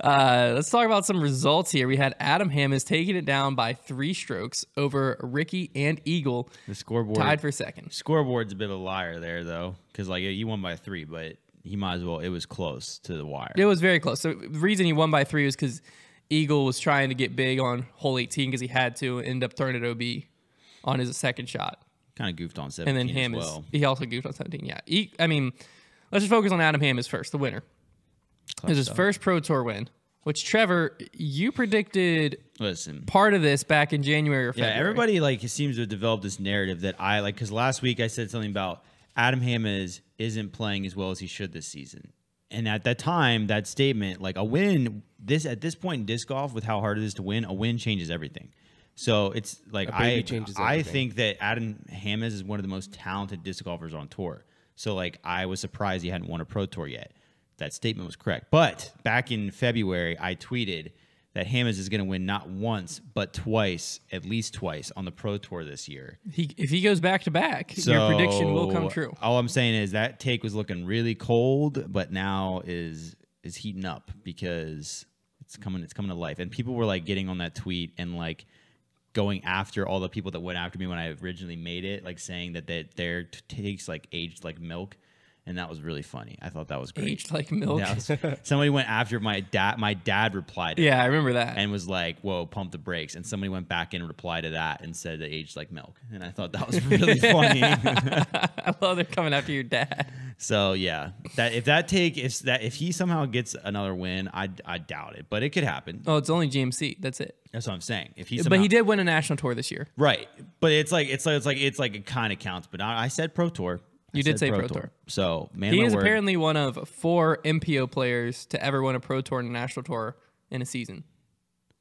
Let's talk about some results here. We had Adam Hammes taking it down by 3 strokes over Ricky and Eagle. The scoreboard tied for second. Scoreboard's a bit of a liar there, though, because like you won by 3, but he might as well. It was close to the wire. It was very close. So the reason he won by 3 was because Eagle was trying to get big on hole 18 because he had to end up throwing it OB on his second shot. Kind of goofed on 17 and then Hammes, as well. He also goofed on 17. Yeah. I mean, let's just focus on Adam Hammes first, the winner. It was his first Pro Tour win, which, Trevor, you predicted part of this back in January or February. Yeah, everybody like seems to have developed this narrative that I like, because last week I said something about Adam Hammes isn't playing as well as he should this season. And at that time, that statement, like a win, at this point in disc golf, with how hard it is to win, a win changes everything. So it's like I think that Adam Hammes is one of the most talented disc golfers on tour. So like I was surprised he hadn't won a Pro Tour yet. That statement was correct. But back in February, I tweeted that Hammes is going to win not once, but twice, at least twice, on the Pro Tour this year. If he goes back to back, your prediction will come true. All I'm saying is that take was looking really cold, but now is heating up because it's coming to life. And people were like getting on that tweet and like going after all the people that went after me when I originally made it, like saying that their takes like aged like milk. And that was really funny. I thought that was great. Aged like milk. Somebody went after my dad. My dad replied to I remember that. And was like, whoa, pump the brakes. And somebody went back and replied to that and said that aged like milk. And I thought that was really funny. I love they're coming after your dad. So, yeah, if he somehow gets another win, I doubt it. But it could happen. Oh, it's only GMC. That's it. That's what I'm saying. But he did win a national tour this year. Right. But it's like it kind of counts. But I said Pro Tour. You did say Pro Tour. So, man, he is apparently one of 4 MPO players to ever win a Pro Tour and a National Tour in a season.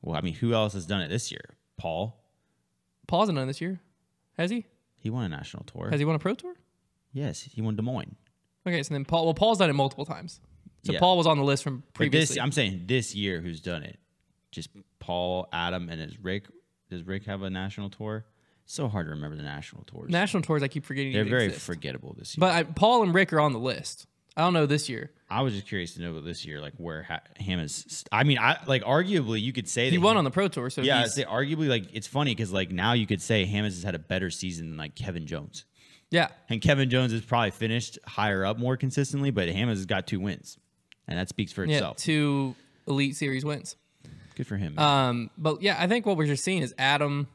Well, I mean, who else has done it this year? Paul? Paul's done it this year. Has he? He won a National Tour. Has he won a Pro Tour? Yes, he won Des Moines. Okay, so then Paul's done it multiple times. So yeah. Paul was on the list from previously. I'm saying this year who's done it. Just Paul, Adam, and Rick. Does Rick have a National Tour? So hard to remember the national tours. National tours, I keep forgetting. They're very forgettable this year. But Paul and Rick are on the list. I don't know this year. I was just curious to know about this year, like where Hammes. I mean, arguably you could say he won on the Pro Tour. So yeah, I'd say arguably, like it's funny because like now you could say Hammes has had a better season than like Kevin Jones. Yeah, and Kevin Jones has probably finished higher up more consistently, but Hammes has got 2 wins, and that speaks for itself. 2 Elite Series wins. Good for him. Man. But yeah, I think what we're just seeing is Adam.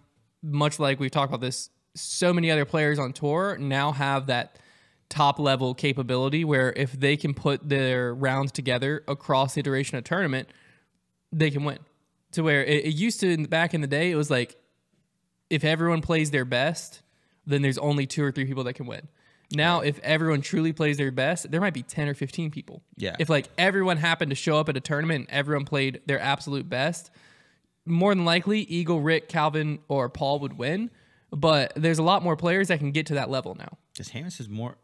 Much like we've talked about this, so many other players on tour now have that top level capability where if they can put their rounds together across the duration of tournament, they can win. To where it used to, back in the day, it was like if everyone plays their best, then there's only 2 or 3 people that can win. Now, if everyone truly plays their best, there might be 10 or 15 people. Yeah. If like everyone happened to show up at a tournament and everyone played their absolute best, more than likely, Eagle, Rick, Calvin, or Paul would win. But there's a lot more players that can get to that level now. Does Hammes has more?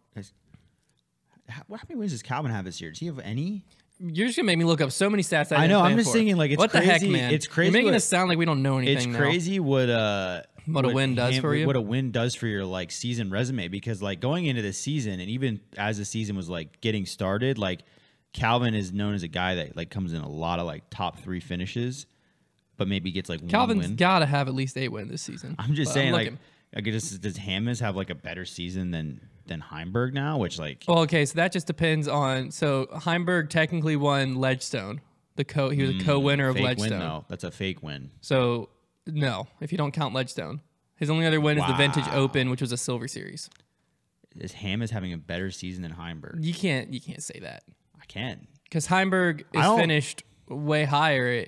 How many wins does Calvin have this year? Does he have any? You're just gonna make me look up so many stats. I know. I'm just thinking like it's what crazy. The heck, man? It's crazy. You're making us sound like we don't know anything. It's crazy what a win does for you. What a win does for your like season resume, because like going into the season and even as the season was like getting started, like Calvin is known as a guy that like comes in a lot of like top 3 finishes. But maybe gets like Calvin's 1 win. Got to have at least 8 wins this season. I'm just saying, like, does Hammes have like a better season than Heimberg now? Which like, well, okay, so that just depends on. So Heimberg technically won Ledgestone. He was a co-winner of Ledgestone. Win, though. That's a fake win. So no, if you don't count Ledgestone, his only other win is the Vintage Open, which was a Silver Series. Is Hammes having a better season than Heimberg? You can't say that. I can, because Heimberg is finished way higher.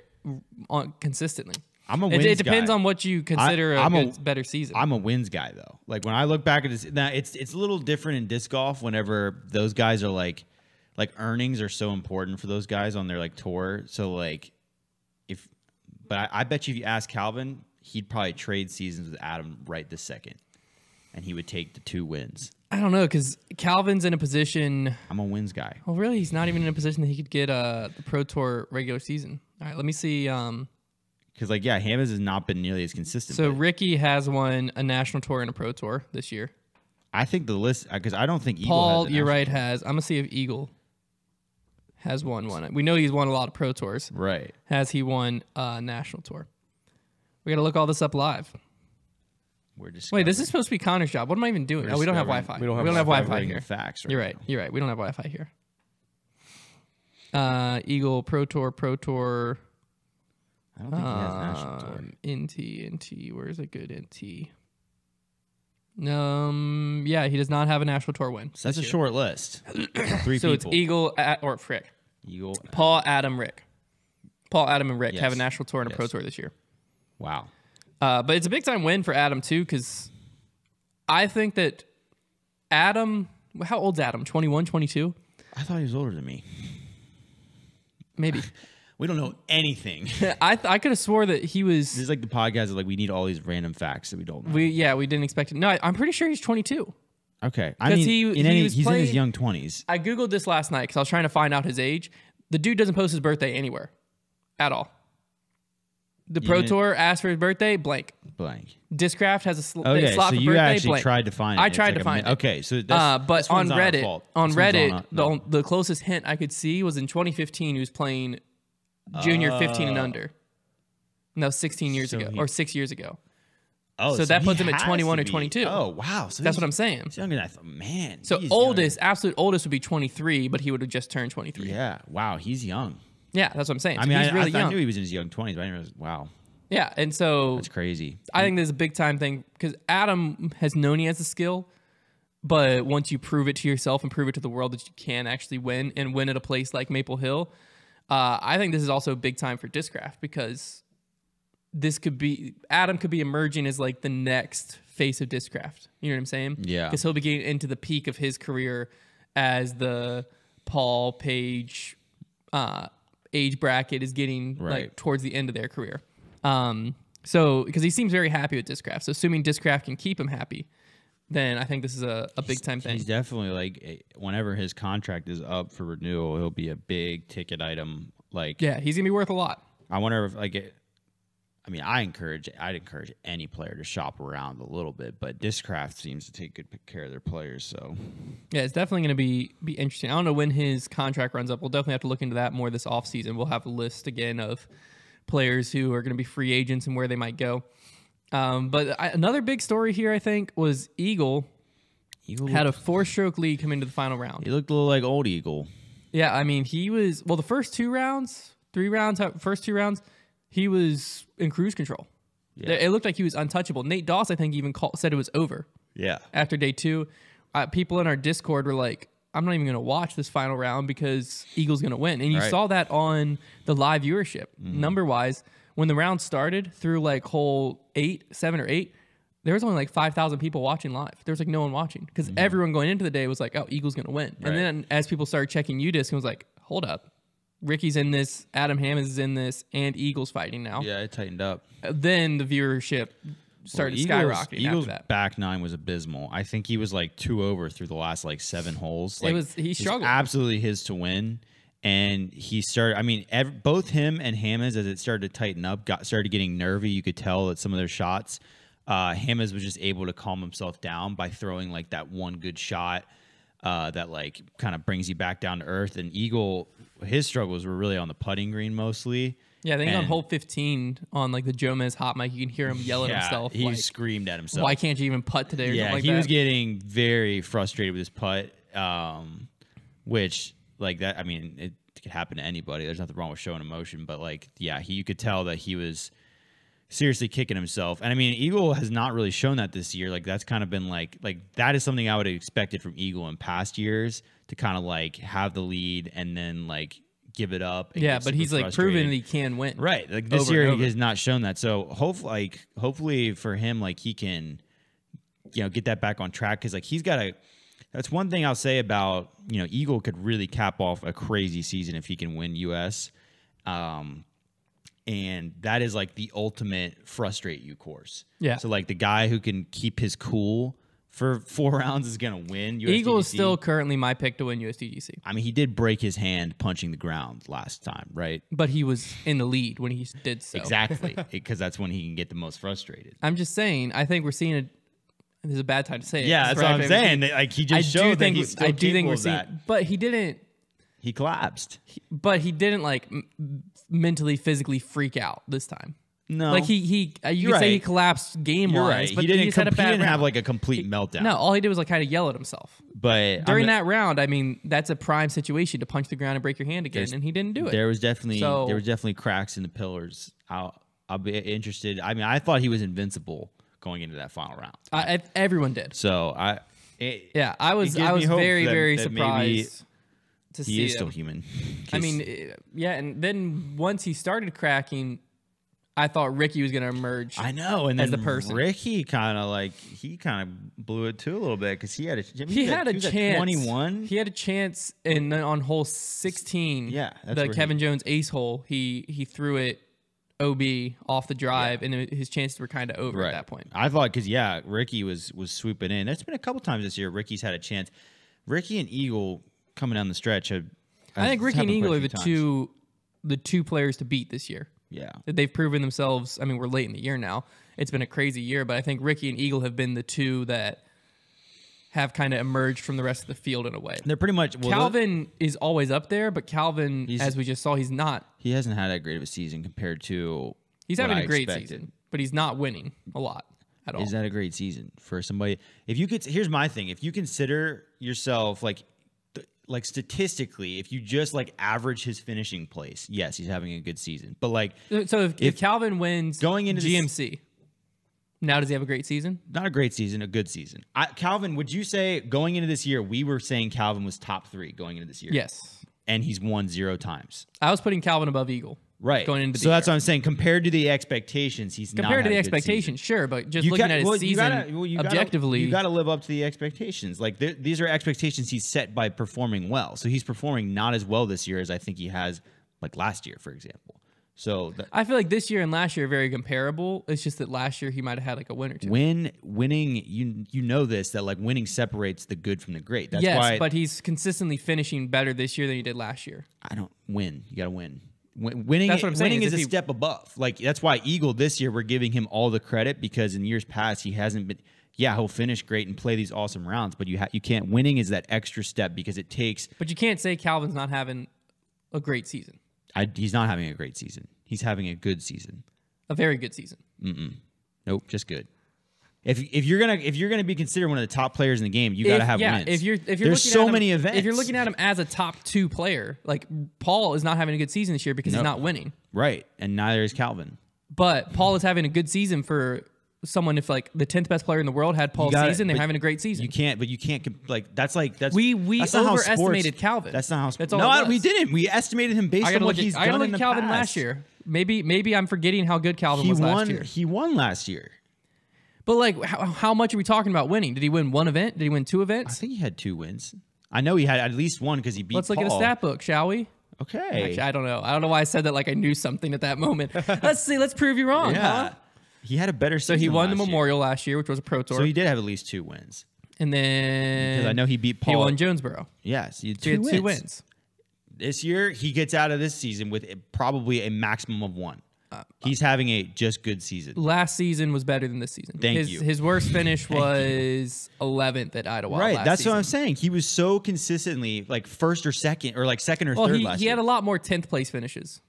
Consistently. I'm a wins It depends on what you consider a better season. I'm a wins guy though. Like when I look back at this, now it's a little different in disc golf. Whenever those guys are like earnings are so important for those guys on their like tour. So like but I bet you if you ask Calvin, he'd probably trade seasons with Adam right this second, and he would take the 2 wins. I don't know, because Calvin's in a position. I'm a wins guy. Well, really, he's not even in a position that he could get the Pro Tour regular season. All right, let me see. Because Hammes has not been nearly as consistent. So Ricky has won a National Tour and a Pro Tour this year. I think the list, because I don't think Eagle Paul, has you're right, has. I'm gonna see if Eagle has won one. We know he's won a lot of Pro Tours. Right. Has he won a national tour? We got to look all this up live. Wait, this is supposed to be Connor's job. What am I even doing? Oh, we don't have Wi-Fi. We don't have Wi-Fi here. Facts. You're right. You're right. We don't have Wi-Fi here. Eagle Pro Tour. I don't think he has national tour. NT. Where's a good NT? Yeah, he does not have a national tour win. So that's a short list. 3 people. So it's Eagle Paul, Adam, Rick. Paul, Adam, and Rick have a national tour and a pro tour this year. Wow. But it's a big time win for Adam too, because I think that Adam, how old's Adam? 21, 22? I thought he was older than me. Maybe. We don't know anything. I could have swore that he was. This is like the podcast of like we need all these random facts that we don't know. We didn't expect it. No, I'm pretty sure he's 22. Okay, I mean, he's in his young 20s. I googled this last night because I was trying to find out his age. The dude doesn't post his birthday anywhere, at all. The Pro Tour asked for his birthday, blank. Discraft has a slot for birthday, you actually blank. tried to find it. I tried to find it. Okay, so that's, but on Reddit, no. the closest hint I could see was in 2015. He was playing junior 15 and under. No, 16 years ago or 6 years ago. Oh, so that puts him at 21 or 22. Oh, wow. So that's what I'm saying. He's younger than I thought. Man. So absolute oldest would be 23, but he would have just turned 23. Yeah. Wow. He's young. Yeah, that's what I'm saying. So I mean, he's really young. I knew he was in his young 20s, but I didn't realize, wow. Yeah, and so that's crazy. I think there's a big time thing because Adam has known he has a skill, but once you prove it to yourself and prove it to the world that you can actually win and win at a place like Maple Hill, I think this is also big time for Discraft because Adam could be emerging as like the next face of Discraft. You know what I'm saying? Yeah. Because he'll be getting into the peak of his career as the Paul Page age bracket is getting like towards the end of their career. So because he seems very happy with Discraft. So assuming Discraft can keep him happy, then I think this is a big time thing. He's definitely like whenever his contract is up for renewal, he'll be a big ticket item. Like yeah, he's gonna be worth a lot. I wonder if I'd encourage any player to shop around a little bit, but Discraft seems to take good care of their players. So yeah, it's definitely going to be interesting. I don't know when his contract runs up. We'll definitely have to look into that more this offseason. We'll have a list again of players who are going to be free agents and where they might go. But another big story here, I think, was Eagle had a 4-stroke lead come into the final round. He looked a little like old Eagle. Yeah, I mean, he was the first 2 rounds, he was in cruise control. Yeah. It looked like he was untouchable. Nate Doss, I think, even said it was over. Yeah. After day 2, people in our Discord were like, I'm not even going to watch this final round because Eagle's going to win. And you saw that on the live viewership. Number-wise, when the round started through like hole 7 or 8, there was only like 5,000 people watching live. There was like no one watching because everyone going into the day was like, oh, Eagle's going to win. Right. And then as people started checking UDisc, it was like, hold up. Ricky's in this, Adam Hammonds is in this, and Eagle's fighting now. Yeah, it tightened up. Then the viewership started skyrocketing. Eagle's after that. back 9 was abysmal. I think he was like 2 over through the last like 7 holes. Like, he struggled. It was absolutely his to win. And he started, I mean, both him and Hammonds, as it started to tighten up, started getting nervy. You could tell that some of their shots, Hammonds was just able to calm himself down by throwing like that one good shot that like kind of brings you back down to earth. And Eagle, his struggles were really on the putting green mostly. Yeah, I think on hole 15 on like the Jomez hot mic, you can hear him yell at himself. He screamed at himself. Why can't you even putt today? Or something like he was getting very frustrated with his putt, which like that. I mean, it could happen to anybody. There's nothing wrong with showing emotion, but like, yeah, you could tell that he was seriously kicking himself. And I mean, Eagle has not really shown that this year. Like that's kind of been like that is something I would have expected from Eagle in past years to kind of like have the lead and then like give it up. Yeah, but he's like proven that he can win. Right. Like this year he has not shown that. So hopefully for him, like he can, get that back on track. Cause like that's one thing I'll say about, Eagle could really cap off a crazy season if he can win US. And that is like the ultimate frustrate you course. Yeah. So like the guy who can keep his cool for 4 rounds is going to win USDGC. Eagle is still currently my pick to win USDGC. I mean, he did break his hand punching the ground last time, right? But he was in the lead when he did so. Exactly, because that's when he can get the most frustrated. I'm just saying, I think we're seeing it. This is a bad time to say it. Yeah, that's what I'm saying. Like he just showed that he's still capable of that. But he didn't. He collapsed. But he didn't like mentally, physically freak out this time. No, like you could say he collapsed game You're wise, right. but He didn't, just had a bad he didn't round. have like a complete meltdown. No, all he did was like kind of yell at himself. But During that round, I mean, that's a prime situation to punch the ground and break your hand again, and he didn't do it. There was definitely cracks in the pillars. I'll be interested. I mean, I thought he was invincible going into that final round. Everyone did. So I was very, very surprised to see he is him. still human. I mean, yeah, and then once he started cracking, I thought Ricky was going to emerge. I know, and then as the person. Ricky kind of blew it too a little bit because he had a chance. 21. He had a chance, and then on hole 16, Yeah, that's the where Kevin Jones ace hole, he threw it OB off the drive, and his chances were kind of over at that point. I thought because Ricky was swooping in. There's been a couple times this year Ricky's had a chance. Ricky and Eagle coming down the stretch. I think Ricky and Eagle are the two players to beat this year. Yeah. They've proven themselves. I mean, we're late in the year now. It's been a crazy year, but I think Ricky and Eagle have been the two that have kind of emerged from the rest of the field in a way. They're pretty much... Calvin is always up there, but Calvin, as we just saw, he's not. He hasn't had that great of a season compared to He's having a great season, but he's not winning a lot at all. Is that a great season for somebody? If you could... Here's my thing. If you consider yourself like statistically, if you just like average his finishing place, yes, he's having a good season. But like, so if Calvin wins going into GMC, now does he have a great season? Not a great season, a good season. Calvin, would you say going into this year, we were saying Calvin was top 3 going into this year? Yes. And he's won 0 times. I was putting Calvin above Eagle. Right. Going into so that's what I'm saying. Compared to the expectations, he's not compared to the expectations, sure, but just looking at his season objectively, you got to live up to the expectations. Like these are expectations he's set by performing well. So he's performing not as well this year as I think he has like last year, for example. So I feel like this year and last year are very comparable. It's just that last year he might have had like a win or two. Winning, you know this, that like winning separates the good from the great. That's why. But he's consistently finishing better this year than he did last year. I don't win. You got to win. Winning, that's what I'm saying, winning is a step above. Like that's why Eagle this year we're giving him all the credit because in years past he hasn't been. Yeah, he'll finish great and play these awesome rounds, but you can't. Winning is that extra step because it takes. But you can't say Calvin's not having a great season. He's not having a great season. He's having a good season. A very good season. Nope, just good. If you're gonna be considered one of the top players in the game, you gotta have wins. If you're there's so many events. If you're looking at him as a top 2 player, like Paul is not having a good season this year because he's not winning. Right, and neither is Calvin. But Paul is having a good season for someone. If like the 10th best player in the world had Paul's season, they're having a great season. You can't that's we overestimated Calvin. That's not how. That's all. We didn't. We estimated him based on what he's done in the past. I gotta look at Calvin last year. Maybe I'm forgetting how good Calvin was last year. He won last year. But like, how much are we talking about winning? Did he win one event? Did he win 2 events? I think he had 2 wins. I know he had at least one because he beat. Let's look at a stat book, shall we? Okay. Actually, I don't know. I don't know why I said that like I knew something at that moment. Let's see. Let's prove you wrong. Yeah. Huh? He had a better season. So he won the last Memorial year. last year, which was a Pro Tour. So he did have at least 2 wins. And then because I know he beat Paul. He won Jonesboro. Yes, he had so 2 wins. This year he gets out of this season with probably a maximum of 1. He's having a just good season. Last season was better than this season. Thank you. His worst finish was 11th at Idlewild. Right, last that's season. what I'm saying. He was so consistently like first or second, or like second or third last year. He had a lot more 10th place finishes.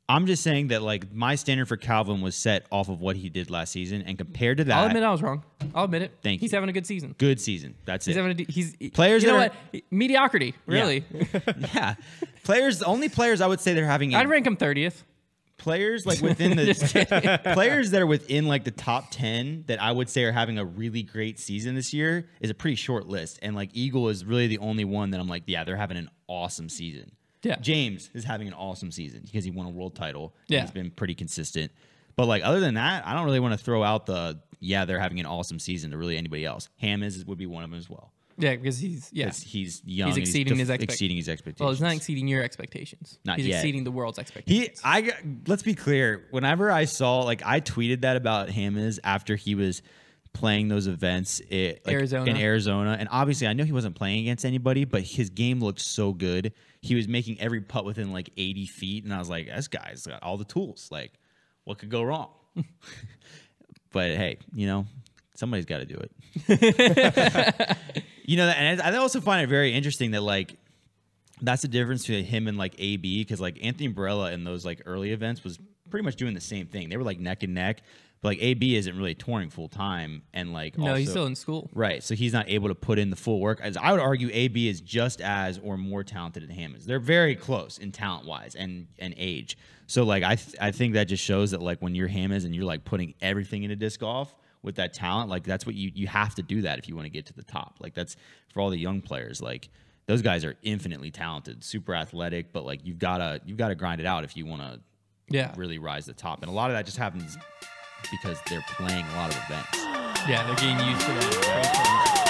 I'm just saying that like my standard for Calvin was set off of what he did last season, and compared to that, I'll admit I was wrong. I'll admit it. Thank He's you. having a good season. Good season. That's he's it. Having players. You know that what? Mediocrity. Really. Yeah. Only players I would say they're having. I'd rank him 30th. Players like within the players that are within like the top 10 that I would say are having a really great season this year is a pretty short list, and like Eagle is really the only one that I'm like, yeah, they're having an awesome season. Yeah, James is having an awesome season because he won a world title. Yeah, he's been pretty consistent. But like other than that, I don't really want to throw out they're having an awesome season to really anybody else. Ham would be one of them as well. Yeah, because he's young. He's exceeding his expectations. Well, he's not exceeding your expectations. He's yet. Exceeding the world's expectations. Let's be clear. Whenever I saw I tweeted that about Hammers after he was playing those events in Arizona, and obviously I know he wasn't playing against anybody, but his game looked so good. He was making every putt within like 80 feet, and I was like, this guy's got all the tools. Like, what could go wrong? But hey, somebody's got to do it. And I also find it very interesting that like that's the difference between him and like AB, because like Anthony Barella in those like early events was pretty much doing the same thing. They were like neck and neck, but like AB isn't really touring full time, and like No, also, he's still in school. right? So he's not able to put in the full work. As I would argue, AB is just as or more talented than Ham is. They're very close in talent wise and age. So like I think that just shows that like when you're Ham is and you're like putting everything into disc golf with that talent, like that's what you have to do that if you want to get to the top. Like that's for all the young players. Like those guys are infinitely talented, super athletic, but like you've gotta grind it out if you want to really rise to the top. And a lot of that just happens because they're playing a lot of events. Yeah, they're getting used to that.